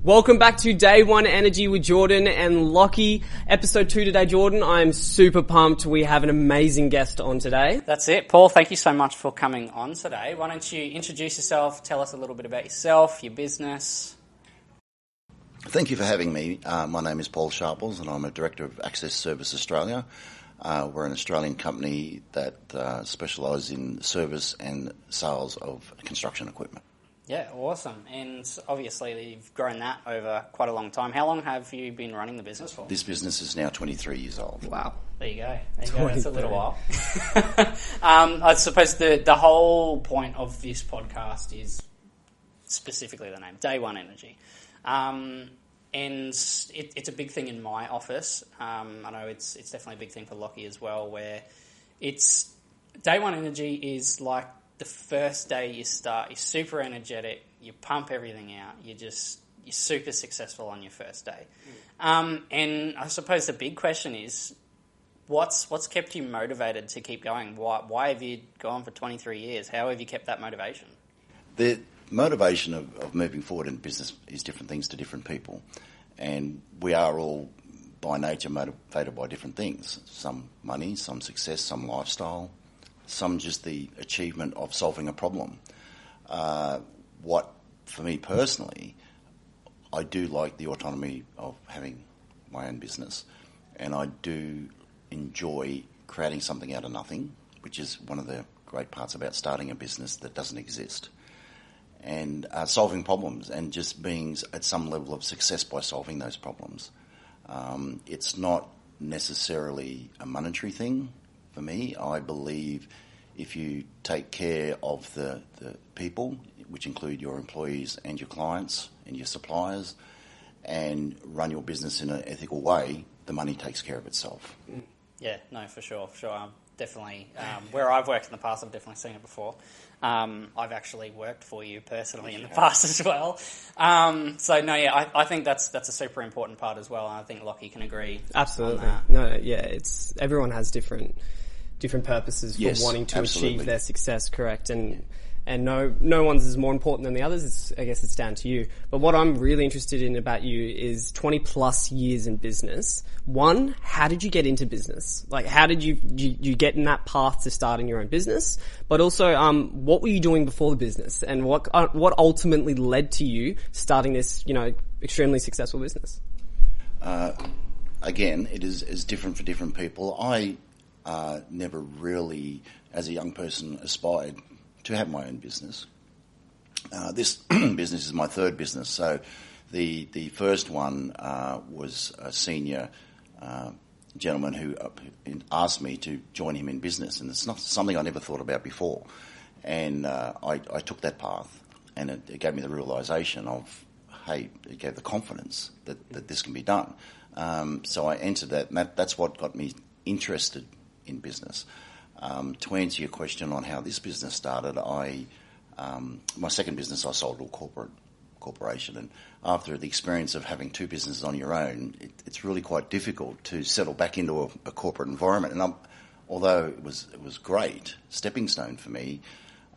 Welcome back to Day One Energy with Jordan and Lockie. Episode 2 today, Jordan. I'm super pumped. We have an amazing guest on today. That's it. Paul, thank you so much for coming on today. Why don't you introduce yourself, tell us a little bit about yourself, your business. Thank you for having me. My name is Paul Sharples and I'm a Director of Access Service Australia. We're an Australian company that specialises in service and sales of construction equipment. Yeah, awesome. And obviously you've grown that over quite a long time. How long have you been running the business for? This business is now 23 years old. Wow. There you go. That's a little while. I suppose the whole point of this podcast is specifically the name, Day One Energy. And it's a big thing in my office. I know it's definitely a big thing for Lockie as well, where it's Day One Energy is like the first day you start, you're super energetic, you pump everything out, you're super successful on your first day. And I suppose the big question is, what's kept you motivated to keep going? Why have you gone for 23 years? How have you kept that motivation? The motivation of moving forward in business is different things to different people. And we are all, by nature, motivated by different things. Some money, some success, some lifestyle, some just the achievement of solving a problem. What, for me personally, I do like the autonomy of having my own business, and I do enjoy creating something out of nothing, which is one of the great parts about starting a business that doesn't exist, and solving problems and just being at some level of success by solving those problems. It's not necessarily a monetary thing. For me, I believe if you take care of the people, which include your employees and your clients and your suppliers, and run your business in an ethical way, the money takes care of itself. Yeah, no, for sure. Definitely, where I've worked in the past, I've definitely seen it before. I've actually worked for you personally in the past as well. I think that's a super important part as well, and I think Lockie can agree. Absolutely. No, yeah, it's everyone has different purposes for wanting to achieve their success, correct? And no one's is more important than the others. I guess it's down to you. But what I'm really interested in about you is 20 plus years in business. One, how did you get into business? Like, how did you get in that path to starting your own business? But also, what were you doing before the business? And what ultimately led to you starting this, extremely successful business? Again, it is different for different people. I never really, as a young person, aspired to have my own business. This business is my third business. So the first one was a senior gentleman who asked me to join him in business, and it's not something I never thought about before. And I took that path, and it gave me the realisation of, hey, it gave the confidence that this can be done. So I entered that, and that's what got me interested in business. To answer your question on how this business started, my second business I sold to a corporation, and after the experience of having two businesses on your own, it's really quite difficult to settle back into a corporate environment. And although it was great stepping stone for me,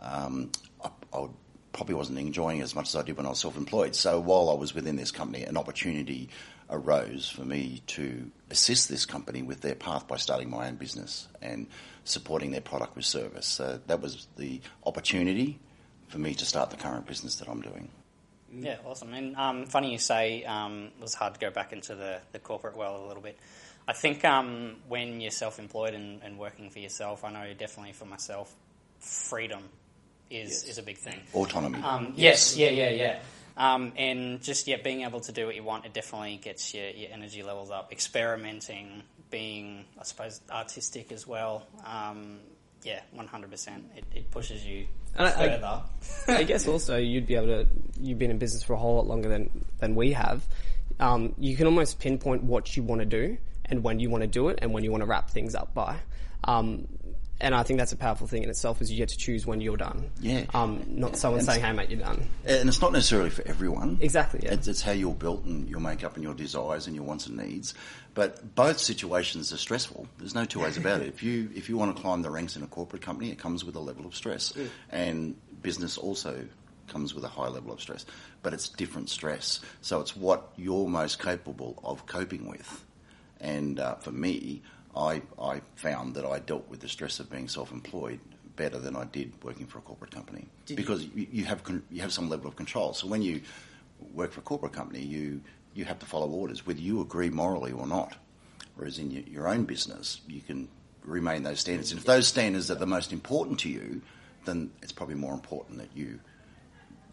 I probably wasn't enjoying it as much as I did when I was self-employed. So while I was within this company, an opportunity arose for me to assist this company with their path by starting my own business and supporting their product with service. So that was the opportunity for me to start the current business that I'm doing. Yeah, awesome. And funny you say it was hard to go back into the corporate world a little bit. I think when you're self-employed and working for yourself, I know definitely for myself, freedom is a big thing. Autonomy. Yes. Yeah. And just being able to do what you want, it definitely gets your energy levels up. Experimenting, being, I suppose, artistic as well. 100%. It pushes you further. I guess also you've been in business for a whole lot longer than we have. You can almost pinpoint what you want to do and when you want to do it and when you want to wrap things up by. And I think that's a powerful thing in itself, is you get to choose when you're done. Yeah. Not someone saying, hey mate, you're done. And it's not necessarily for everyone. Exactly, yeah. It's how you're built and your makeup and your desires and your wants and needs. But both situations are stressful. There's no two ways about it. If you want to climb the ranks in a corporate company, it comes with a level of stress. And business also comes with a high level of stress, but it's different stress. So it's what you're most capable of coping with. And for me, I found that I dealt with the stress of being self-employed better than I did working for a corporate company, because you have some level of control. So when you work for a corporate company, you have to follow orders, whether you agree morally or not. Whereas in your own business, you can remain those standards. And if those standards are the most important to you, then it's probably more important that you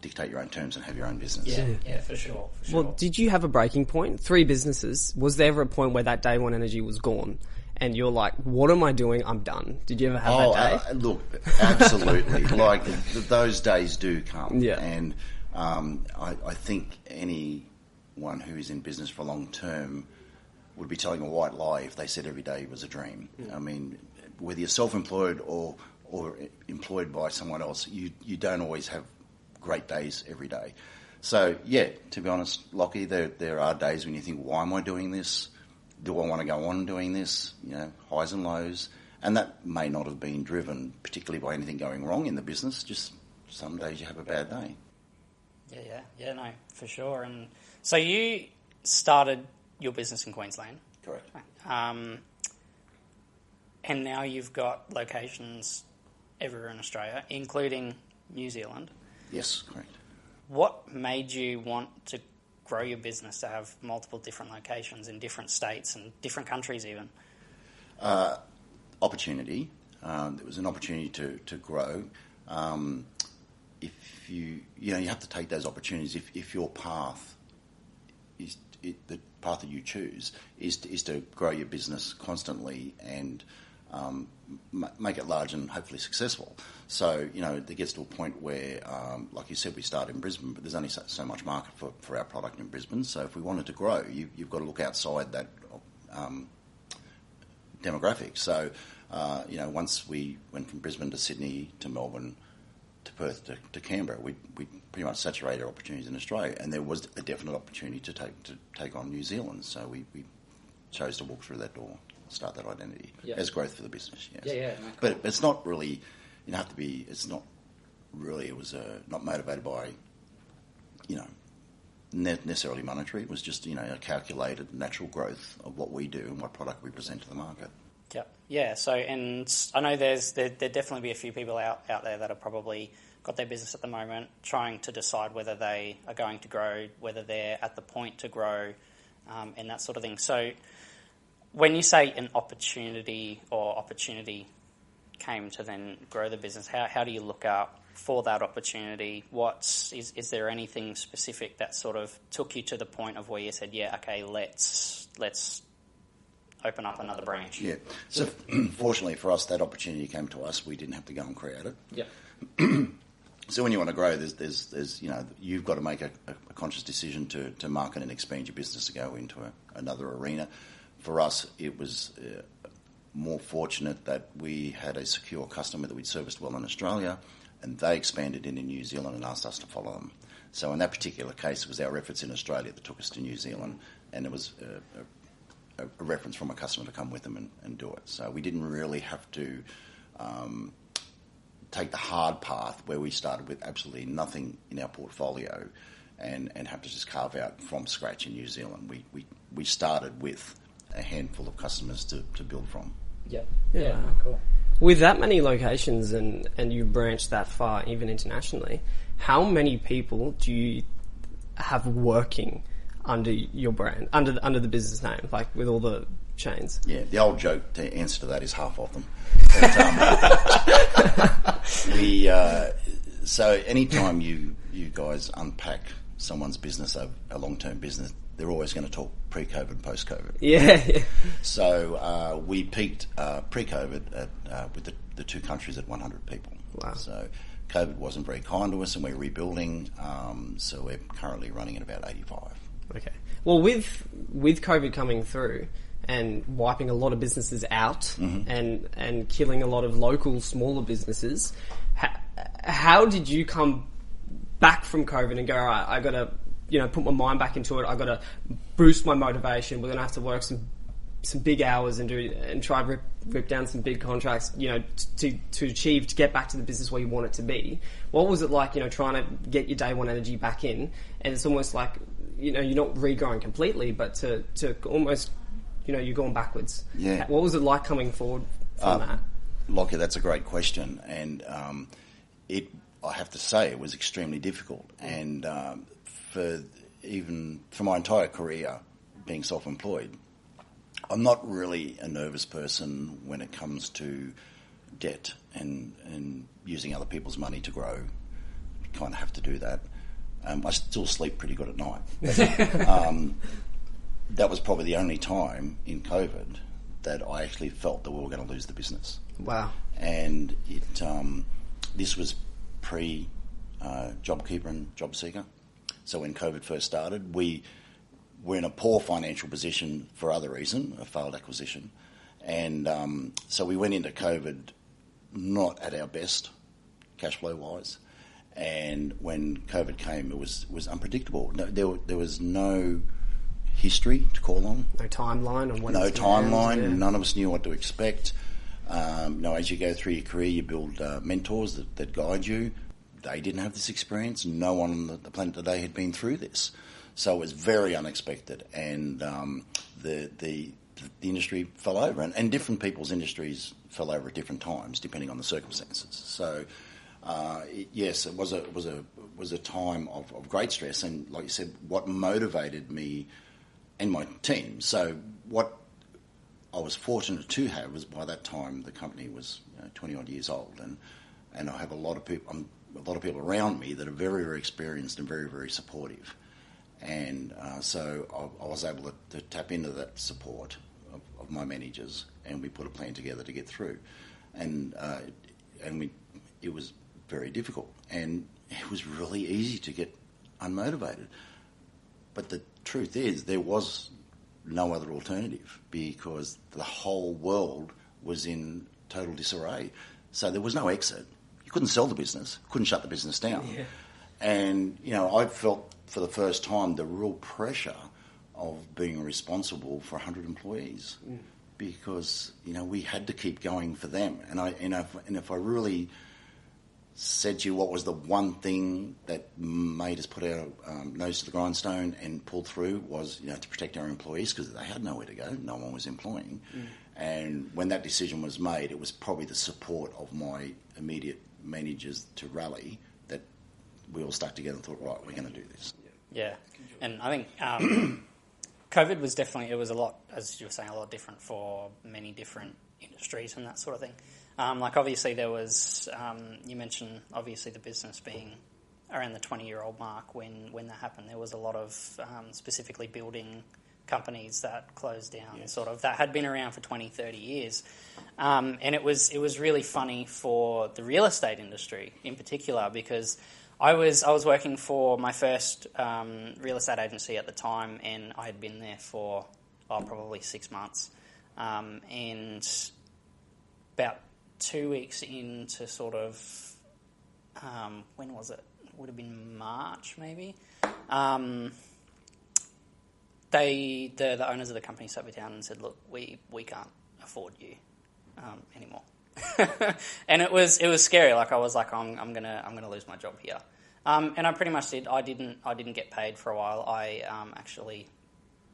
dictate your own terms and have your own business. Yeah, for sure. Well, did you have a breaking point? 3 businesses. Was there ever a point where that day one energy was gone and you're like, what am I doing? I'm done. Did you ever have that day? Look, absolutely. Like those days do come. Yeah. And I think anyone who is in business for long term would be telling a white lie if they said every day was a dream. I mean, whether you're self-employed or employed by someone else, you don't always have great days every day. So, yeah, to be honest, Lockie, there are days when you think, why am I doing this? Do I want to go on doing this? You know, highs and lows. And that may not have been driven particularly by anything going wrong in the business, just some days you have a bad day. Yeah, no, for sure. And so you started your business in Queensland. Correct. And now you've got locations everywhere in Australia, including New Zealand. Yes, correct. What made you want to grow your business to have multiple different locations in different states and different countries even? Opportunity. There was an opportunity to grow. If you have to take those opportunities. If your path is the path that you choose is to grow your business constantly and make it large and hopefully successful. So, it gets to a point where, like you said, we started in Brisbane, but there's only so much market for our product in Brisbane. So if we wanted to grow, you've got to look outside that demographic. So, once we went from Brisbane to Sydney to Melbourne to Perth to Canberra, we pretty much saturated our opportunities in Australia, and there was a definite opportunity to take on New Zealand. So we chose to walk through that door, start that identity as growth for the business. Yes. No, but it's not really. It's not really. It was not motivated by, necessarily monetary. It was just a calculated natural growth of what we do and what product we present to the market. Yeah. So, and I know there definitely be a few people out there that have probably got their business at the moment, trying to decide whether they are going to grow, whether they're at the point to grow, and that sort of thing. So, when you say an opportunity came to then grow the business, how do you look out for that opportunity? Is there anything specific that sort of took you to the point of where you said, yeah, okay, let's open up another branch? Yeah. So fortunately for us, that opportunity came to us. We didn't have to go and create it. Yeah. So when you want to grow, there's you've got to make a conscious decision to market and expand your business to go into another arena. For us, it was more fortunate that we had a secure customer that we'd serviced well in Australia, and they expanded into New Zealand and asked us to follow them. So in that particular case, it was our efforts in Australia that took us to New Zealand, and it was a reference from a customer to come with them and do it. So we didn't really have to take the hard path where we started with absolutely nothing in our portfolio and have to just carve out from scratch in New Zealand. We started with a handful of customers to build from. Yeah, cool. With that many locations and you branch that far, even internationally, how many people do you have working under your brand, under the business name, like with all the chains? Yeah, the old joke, the answer to that is half of them. But, so anytime you guys unpack someone's business, a long-term business, they're always going to talk pre-COVID, post-COVID. Yeah. So we peaked pre-COVID with the 2 countries at 100 people. Wow. So COVID wasn't very kind to us, and we're rebuilding. So we're currently running at about 85. Okay. Well, with COVID coming through and wiping a lot of businesses out and killing a lot of local smaller businesses, how did you come back from COVID and go, all right, I got to put my mind back into it. I got to boost my motivation. We're going to have to work some some big hours and try to rip down some big contracts, to get back to the business where you want it to be. What was it like, trying to get your day one energy back in? And it's almost like, you're not regrowing completely, but to almost, you're going backwards. Yeah. What was it like coming forward from that? Lockie, that's a great question. And I have to say, it was extremely difficult. And for my entire career being self-employed, I'm not really a nervous person when it comes to debt and using other people's money to grow. You kind of have to do that. I still sleep pretty good at night. That was probably the only time in COVID that I actually felt that we were going to lose the business. Wow. And this was pre-JobKeeper and JobSeeker. So when COVID first started, we're in a poor financial position for other reason, a failed acquisition. And so we went into COVID not at our best, cash flow-wise. And when COVID came, it was unpredictable. There was no history to call on. No timeline on when No it's going to timeline. end, yeah. None of us knew what to expect. As you go through your career, you build mentors that guide you. They didn't have this experience. No one on the planet today had been through this. So it was very unexpected, and the industry fell over, and different people's industries fell over at different times, depending on the circumstances. So, yes, it was a time of great stress, and like you said, what motivated me and my team. So what I was fortunate to have was, by that time the company was 20 odd years old, and I have a lot of people around me that are very, very experienced and very, very supportive. And so I was able to tap into that support of my managers, and we put a plan together to get through. And it was very difficult, and it was really easy to get unmotivated. But the truth is, there was no other alternative, because the whole world was in total disarray. So there was no exit. You couldn't sell the business, couldn't shut the business down. Yeah. And, I felt for the first time the real pressure of being responsible for 100 employees, because, we had to keep going for them. And if I really said to you what was the one thing that made us put our nose to the grindstone and pull through, was, to protect our employees, because they had nowhere to go. No one was employing. And when that decision was made, it was probably the support of my immediate managers to rally that we all stuck together and thought, right, we're going to do this. Yeah. And I think COVID was definitely, it was a lot, as you were saying, a lot different for many different industries and that sort of thing. Obviously there was, you mentioned obviously the business being around the 20-year-old mark when that happened. There was a lot of specifically building companies that closed down, yes, sort of, that had been around for 20, 30 years. And it was really funny for the real estate industry in particular, because I was working for my first real estate agency at the time, and I had been there for probably 6 months. And about 2 weeks into sort of, when was it? It would have been March, maybe. The owners of the company sat me down and said, "Look, we can't afford you anymore." And it was scary. I was like, I'm gonna lose my job here. And I pretty much did. I didn't get paid for a while. I actually,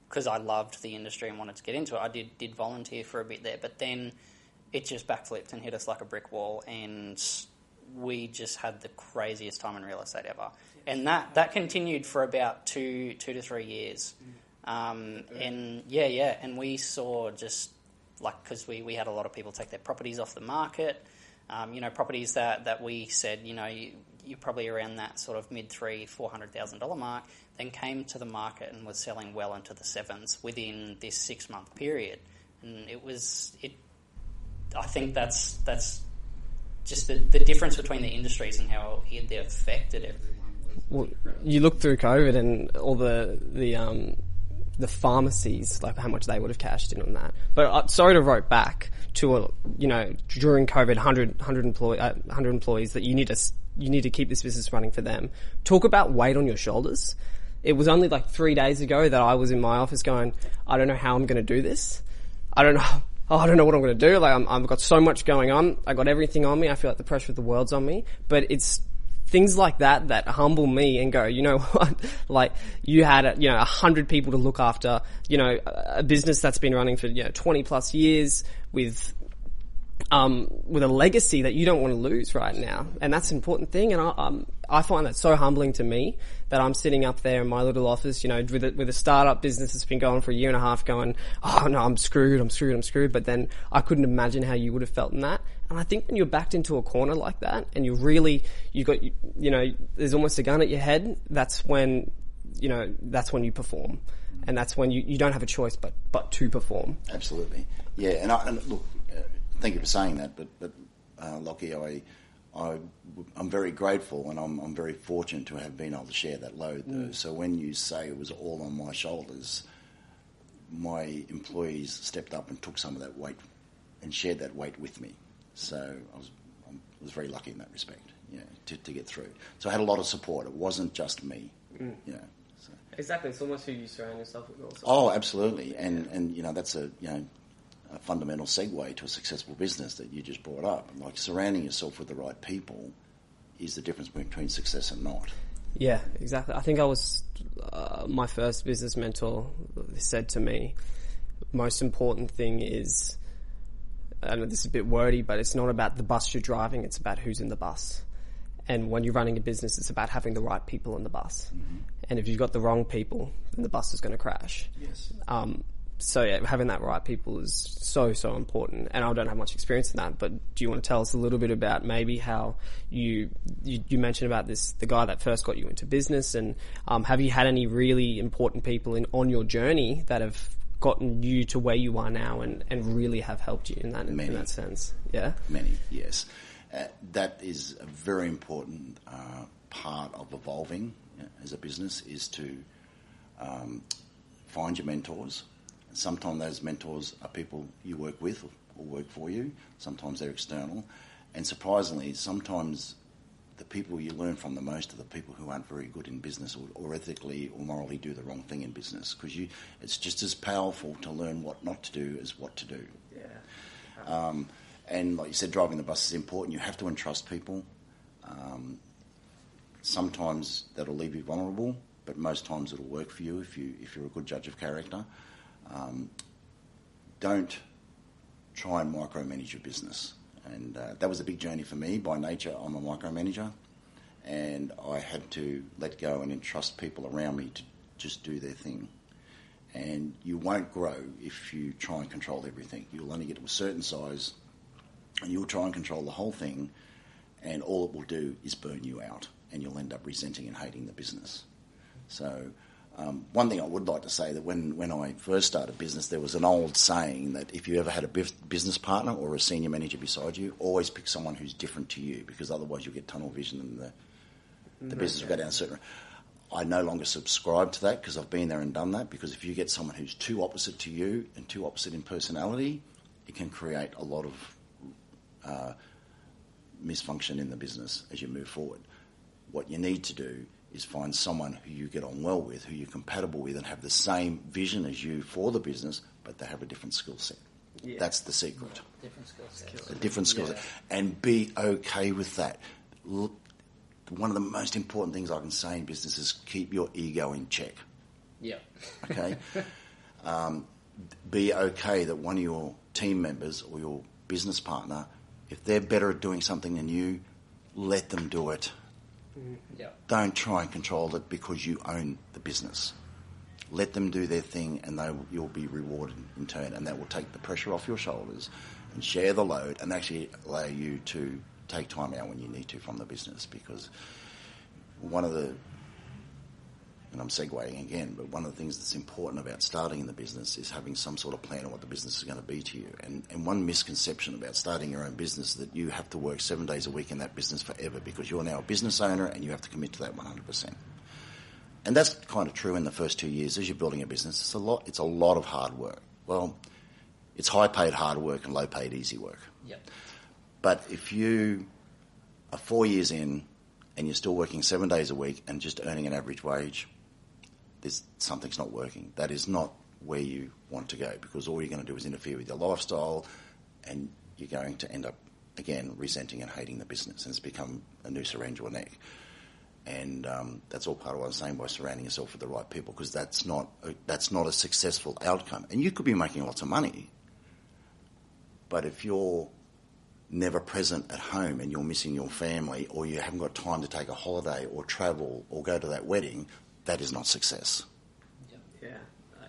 because I loved the industry and wanted to get into it, I did volunteer for a bit there. But then it just backflipped and hit us like a brick wall, and we just had the craziest time in real estate ever. And that continued for about two to 3 years. And and we saw just because we had a lot of people take their properties off the market, properties that we said, you're probably around that sort of $400,000 mark, then came to the market and was selling well into the sevens within this 6 month period. And I think that's just the difference between the industries and how it affected everyone. Well, you look through COVID and all the pharmacies, like how much they would have cashed in on that. But sorry to rope back to during COVID, 100 employees that you need to keep this business running for them. Talk about weight on your shoulders. It was only like 3 days ago that I was in my office going, I don't know how I'm going to do this. I don't know. Oh, I don't know what I'm going to do. Like, I've got so much going on. I got everything on me. I feel like the pressure of the world's on me. But it's things like that humble me and go, you know what? Like, you had, 100 people to look after, a business that's been running for, 20 plus years with a legacy that you don't want to lose right now. And that's an important thing. And I find that so humbling to me that I'm sitting up there in my little office, with a startup business that's been going for a year and a half going, oh no, I'm screwed. But then I couldn't imagine how you would have felt in that. And I think when you're backed into a corner like that and there's almost a gun at your head, that's when you perform. And that's when you don't have a choice but to perform. Absolutely. Yeah. And look, thank you for saying that, but Lockie, I'm very grateful and I'm very fortunate to have been able to share that load. Though. So when you say it was all on my shoulders, my employees stepped up and took some of that weight and shared that weight with me. So I was very lucky in that respect, to get through. So I had a lot of support. It wasn't just me, So. Exactly. It's almost who you surround yourself with also. Oh, absolutely. And that's a fundamental segue to a successful business that you just brought up. Like, surrounding yourself with the right people is the difference between success and not. Yeah, exactly. I think I was my first business mentor said to me, most important thing is, I know this is a bit wordy, but it's not about the bus you're driving, it's about who's in the bus. And when you're running a business, it's about having the right people in the bus. Mm-hmm. And if you've got the wrong people, then the bus is going to crash. Yes. So yeah, having that right people is so, so important. And I don't have much experience in that, but do you want to tell us a little bit about maybe how you mentioned about the guy that first got you into business, and have you had any really important people on your journey that have gotten you to where you are now and really have helped you in that sense? Yeah? Many, yes. That is a very important part of evolving as a business, is to find your mentors. Sometimes those mentors are people you work with or work for you. Sometimes they're external. And surprisingly, sometimes the people you learn from the most are the people who aren't very good in business or ethically or morally do the wrong thing in business, because it's just as powerful to learn what not to do as what to do. Yeah. And like you said, driving the bus is important. You have to entrust people. Sometimes that'll leave you vulnerable, but most times it'll work for you if you're a good judge of character. Don't try and micromanage your business. And that was a big journey for me. By nature, I'm a micromanager, and I had to let go and entrust people around me to just do their thing. And you won't grow if you try and control everything. You'll only get to a certain size, and you'll try and control the whole thing, and all it will do is burn you out, and you'll end up resenting and hating the business. So one thing I would like to say, that when I first started business, there was an old saying that if you ever had a business partner or a senior manager beside you, always pick someone who's different to you, because otherwise you'll get tunnel vision and the business will go down a certain... I no longer subscribe to that, because I've been there and done that, because if you get someone who's too opposite to you and too opposite in personality, it can create a lot of misfunction in the business as you move forward. What you need to do is find someone who you get on well with, who you're compatible with, and have the same vision as you for the business, but they have a different skill set. Yeah. That's the secret. Different skill set. A different skill set. And be okay with that. Look, one of the most important things I can say in business is keep your ego in check. Yeah. Okay? Be okay that one of your team members or your business partner, if they're better at doing something than you, let them do it. Yeah. Don't try and control it because you own the business. Let them do their thing, and you'll be rewarded in turn, and that will take the pressure off your shoulders and share the load, and actually allow you to take time out when you need to from the business. Because one of the, and I'm segueing again, but one of the things that's important about starting in the business is having some sort of plan of what the business is going to be to you. And one misconception about starting your own business is that you have to work 7 days a week in that business forever, because you're now a business owner and you have to commit to that 100%. And that's kind of true in the first 2 years as you're building a business. It's a lot of hard work. Well, it's high-paid hard work and low-paid easy work. Yep. But if you are 4 years in and you're still working 7 days a week and just earning an average wage, something's not working. That is not where you want to go, because all you're going to do is interfere with your lifestyle, and you're going to end up, again, resenting and hating the business, and it's become a noose around your neck. And that's all part of what I'm saying by surrounding yourself with the right people, because that's not a successful outcome. And you could be making lots of money, but if you're never present at home and you're missing your family, or you haven't got time to take a holiday or travel or go to that wedding, that is not success.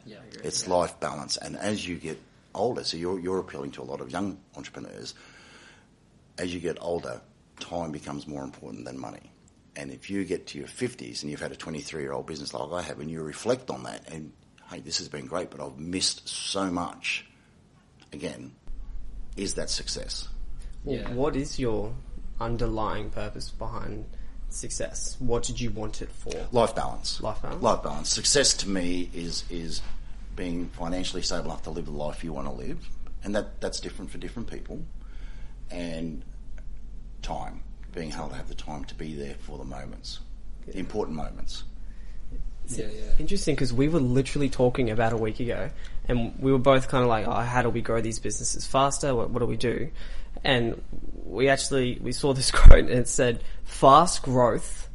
Yeah. It's life balance. And as you get older, so you're appealing to a lot of young entrepreneurs, as you get older, time becomes more important than money. And if you get to your 50s and you've had a 23-year-old business like I have, and you reflect on that and, hey, this has been great, but I've missed so much, again, is that success? Well, what is your underlying purpose behind success? What did you want it for? Life balance. Life balance? Life balance. Success to me is being financially stable enough to live the life you want to live, and that's different for different people. And time, being able to have the time to be there for the moments, the important moments. Interesting, because we were literally talking about a week ago, and we were both kind of like, how do we grow these businesses faster? What do we do? And we saw this quote, and it said, fast growth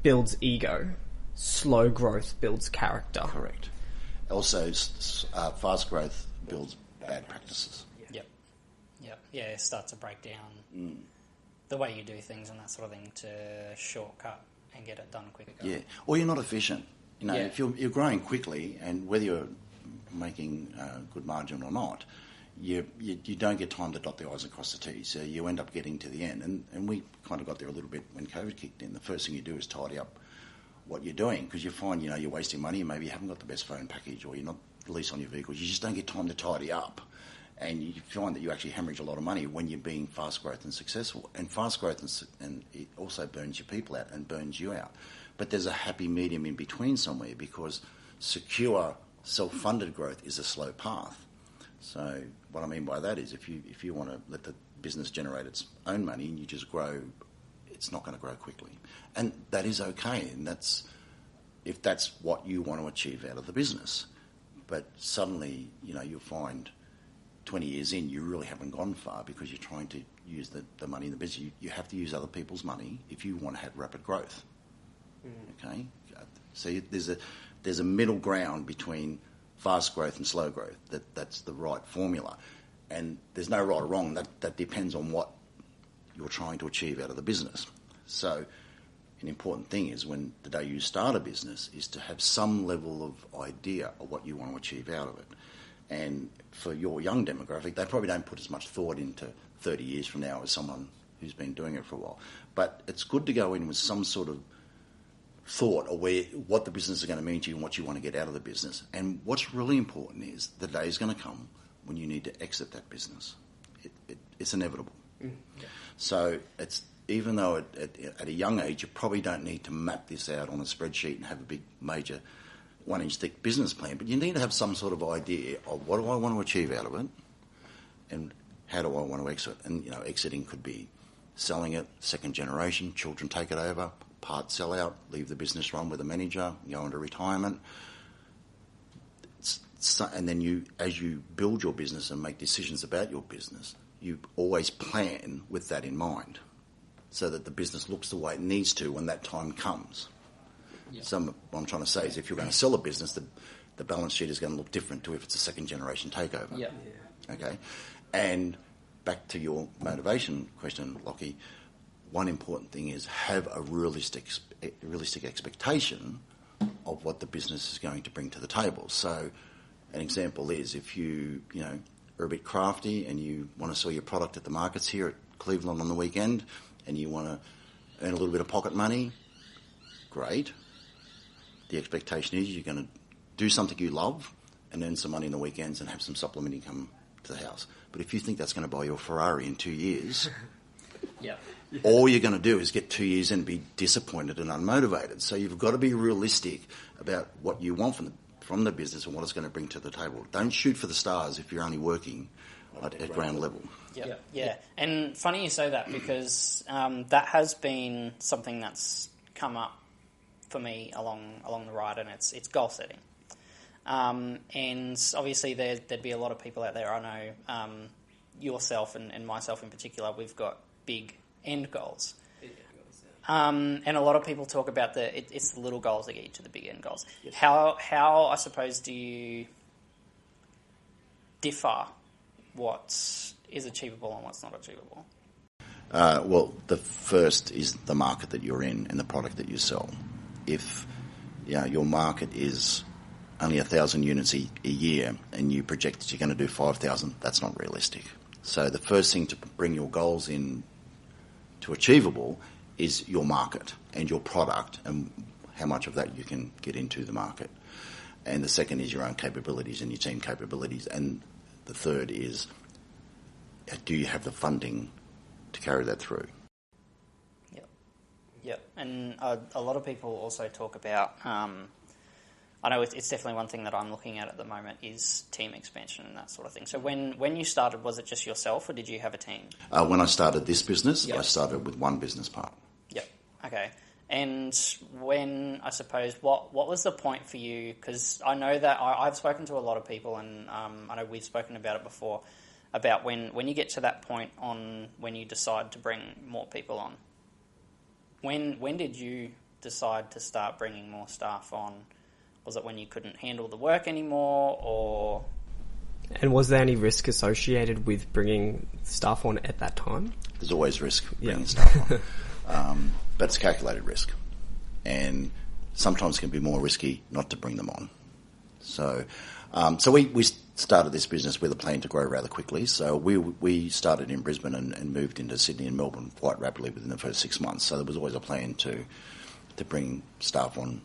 builds ego, slow growth builds character. Correct. Also, fast growth builds bad practices. Yep. Yeah, it starts to break down the way you do things and that sort of thing to shortcut and get it done quicker. Yeah, or you're not efficient. If you're growing quickly, and whether you're making a good margin or not, you don't get time to dot the I's and cross the T's, so you end up getting to the end. And we kind of got there a little bit when COVID kicked in. The first thing you do is tidy up what you're doing, because you find, you're wasting money, and maybe you haven't got the best phone package, or you're not the lease on your vehicles. You just don't get time to tidy up. And you find that you actually hemorrhage a lot of money when you're being fast growth and successful. And fast growth and it also burns your people out and burns you out. But there's a happy medium in between somewhere, because secure, self-funded growth is a slow path. So what I mean by that is, if you want to let the business generate its own money and you just grow, it's not going to grow quickly. And that is okay. And if that's what you want to achieve out of the business. But suddenly, you'll find 20 years in, you really haven't gone far, because you're trying to use the money in the business. You have to use other people's money if you want to have rapid growth. Okay? So there's a middle ground between fast growth and slow growth. That's the right formula. And there's no right or wrong. That depends on what you're trying to achieve out of the business. So an important thing is, when the day you start a business, is to have some level of idea of what you want to achieve out of it. And for your young demographic, they probably don't put as much thought into 30 years from now as someone who's been doing it for a while. But it's good to go in with some sort of thought of what the business is going to mean to you and what you want to get out of the business. And what's really important is the day is going to come when you need to exit that business. It's inevitable. So even though at a young age, you probably don't need to map this out on a spreadsheet and have a big major 1-inch thick business plan, but you need to have some sort of idea of what do I want to achieve out of it, and how do I want to exit. And exiting could be selling it, second generation, children take it over, part sell out, leave the business run with a manager, go into retirement. And then as you build your business and make decisions about your business, you always plan with that in mind, so that the business looks the way it needs to when that time comes. What I'm trying to say is, if you're going to sell a business, the balance sheet is going to look different to if it's a second generation takeover. Okay. And back to your motivation question, Lockie, one important thing is have a realistic expectation of what the business is going to bring to the table. So an example is, if you are a bit crafty and you want to sell your product at the markets here at Cleveland on the weekend, and you want to earn a little bit of pocket money, great. The expectation is you're going to do something you love and earn some money in the weekends and have some supplement income to the house. But if you think that's going to buy you a Ferrari in 2 years, all you're going to do is get 2 years in and be disappointed and unmotivated. So you've got to be realistic about what you want from the business and what it's going to bring to the table. Don't shoot for the stars if you're only working at ground level. Yeah. And funny you say that, because that has been something that's come up for me along the ride, and it's goal setting. And obviously there'd be a lot of people out there. I know yourself and myself in particular, we've got big end goals. And a lot of people talk about it's the little goals that get you to the big end goals. Yes. How I suppose do you differ what is achievable and what's not achievable? Well, the first is the market that you're in and the product that you sell. If your market is only 1,000 units a year and you project that you're going to do 5,000, that's not realistic. So the first thing to bring your goals in to achievable is your market and your product and how much of that you can get into the market. And the second is your own capabilities and your team capabilities. And the third is, do you have the funding to carry that through? Yep. And a lot of people also talk about, I know it's definitely one thing that I'm looking at the moment is team expansion and that sort of thing. So when you started, was it just yourself or did you have a team? When I started this business, I started with one business partner. Yep. Okay. And when, I suppose, what was the point for you? Because I know that I've spoken to a lot of people and I know we've spoken about it before, about when you get to that point on when you decide to bring more people on. When did you decide to start bringing more staff on? Was it when you couldn't handle the work anymore, or? And was there any risk associated with bringing staff on at that time? There's always risk bringing staff on. But it's calculated risk. And sometimes it can be more risky not to bring them on. So we started this business with a plan to grow rather quickly. So we started in Brisbane and moved into Sydney and Melbourne quite rapidly within the first 6 months. So there was always a plan to bring staff on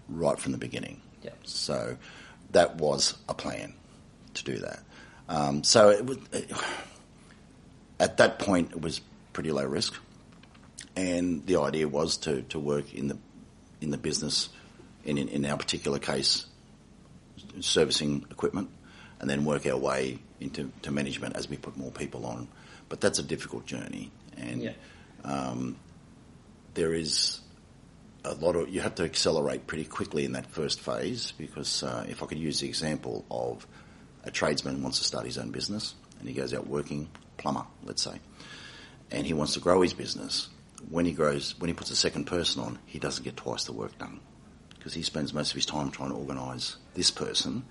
right from the beginning. Yep. So that was a plan to do that. So it was, at that point, it was pretty low risk. And the idea was to work in the business, in our particular case, servicing equipment, and then work our way into management as we put more people on. But that's a difficult journey, and there is a lot of, you have to accelerate pretty quickly in that first phase, because if I could use the example of a tradesman wants to start his own business and he goes out working, plumber, let's say, and he wants to grow his business. When he puts a second person on, he doesn't get twice the work done, because he spends most of his time trying to organise this person,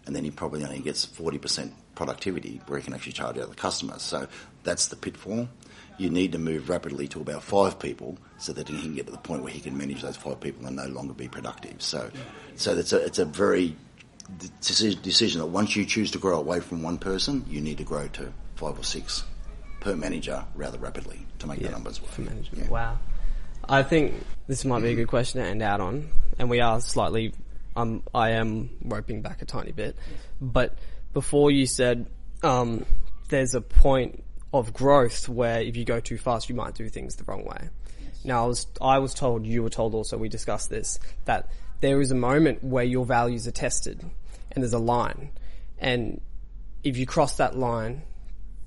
and then he probably only gets 40% productivity where he can actually charge out the customers. So that's the pitfall. You need to move rapidly to about 5 people so that he can get to the point where he can manage those 5 people and no longer be productive. So it's a very decision that once you choose to grow away from one person, you need to grow to 5 or 6 per manager rather rapidly to make the numbers work. For management. Yeah. Wow. I think this might be a good question to end out on, and we are slightly, I am roping back a tiny bit, but before you said there's a point of growth where if you go too fast, you might do things the wrong way. Yes. Now, I was told, you were told also, we discussed this, that there is a moment where your values are tested and there's a line, and if you cross that line,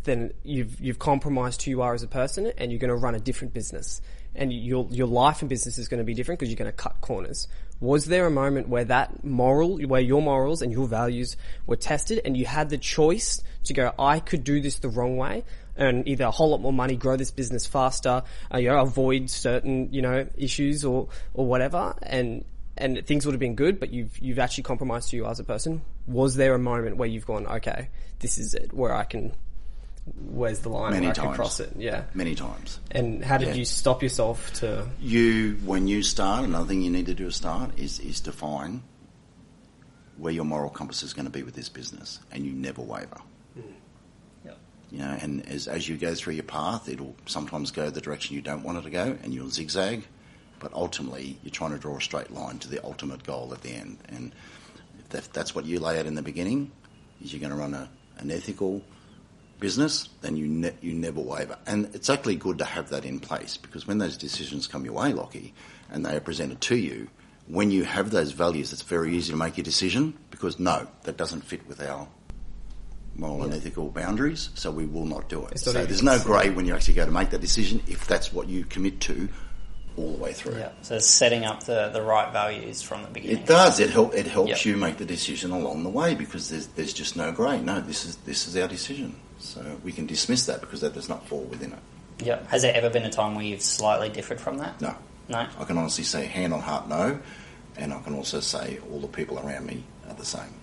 then you've compromised who you are as a person, and you're going to run a different business, and your life and business is going to be different because you're going to cut corners. Was there a moment where where your morals and your values were tested, and you had the choice to go, I could do this the wrong way, and either a whole lot more money, grow this business faster, avoid certain issues or whatever, and things would have been good, but you've actually compromised who you are as a person? Was there a moment where you've gone, okay, this is it, where I can? Where's the line where I can cross it? Yeah. Many times. And how did you stop yourself to... When you start, another thing you need to do to start is define where your moral compass is going to be with this business, and you never waver. Yep. And as you go through your path, it'll sometimes go the direction you don't want it to go, and you'll zigzag, but ultimately you're trying to draw a straight line to the ultimate goal at the end. And if that's what you lay out in the beginning, is you're going to run an ethical business, then you never waver. And it's actually good to have that in place, because when those decisions come your way, Lockie, and they are presented to you, when you have those values, it's very easy to make your decision, because no, that doesn't fit with our moral and ethical boundaries, so we will not do it. So there's no grey when you actually go to make that decision. If that's what you commit to, all the way through. Yeah. So setting up the right values from the beginning. It does. It helps you make the decision along the way, because there's just no grey. No, this is our decision. So we can dismiss that because that does not fall within it. Yeah. Has there ever been a time where you've slightly differed from that? No. I can honestly say hand on heart no, and I can also say all the people around me are the same.